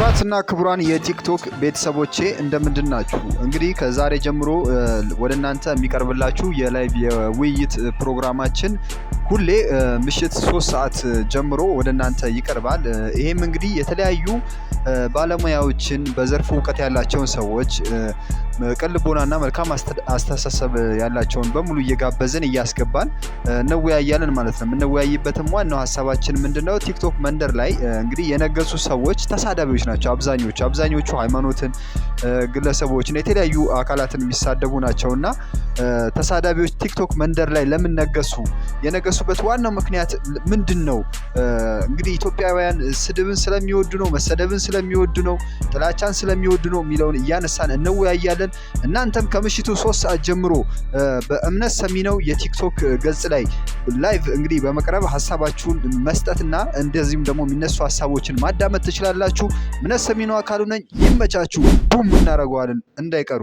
ክቡራትና ክቡራን የቲክቶክ ቤተሰቦቼ እንደምንድን ናችሁ? እንግዲህ ከዛሬ ጀምሮ ወደ እናንተ የሚቀርብላችሁ የላይቭ የውይይት ፕሮግራማችን ሁሌ ምሽት 3 ሰዓት ጀምሮ ወደ እናንተ ይቀርባል። ይሄም እንግዲህ የተለያዩ ባለሙያዎችን በዘርፉ እውቀት ያላቸውን ሰዎች ቅልቦናና መልካም አስተሳሰብ ያላቸውን በሙሉ እየጋበዝን እያስገባን እንወያያለን ማለት ነው። የምንወያይበትም ዋናው ሀሳባችን ምንድነው? ቲክቶክ መንደር ላይ እንግዲህ የነገሱ ሰዎች ተሳዳቢዎች ናቸው። አብዛኞቹ ሃይማኖትን፣ ግለሰቦችን፣ የተለያዩ አካላትን የሚሳደቡ ናቸውና ተሳዳቢዎች ቲክቶክ መንደር ላይ ለምን ነገሱ? የነገሱበት ዋናው ምክንያት ምንድነው? እንግዲህ ኢትዮጵያውያን ስድብን ስለሚወዱ ነው፣ መሰደብን ስለሚወዱ ነው፣ ጥላቻን ስለሚወዱ ነው የሚለውን እያነሳን እንወያያለን። እናንተም ከምሽቱ 3 ሰዓት ጀምሮ በእምነት ሰሚነው የቲክቶክ ገጽ ላይ ላይቭ እንግዲህ በመቅረብ ሀሳባችሁን መስጠትና እንደዚህም ደግሞ የሚነሱ ሀሳቦችን ማዳመጥ ትችላላችሁ። እምነት ሰሚነው አካሉ ነኝ። ይመቻችሁ። ቡም እናደርገዋለን እንዳይቀሩ።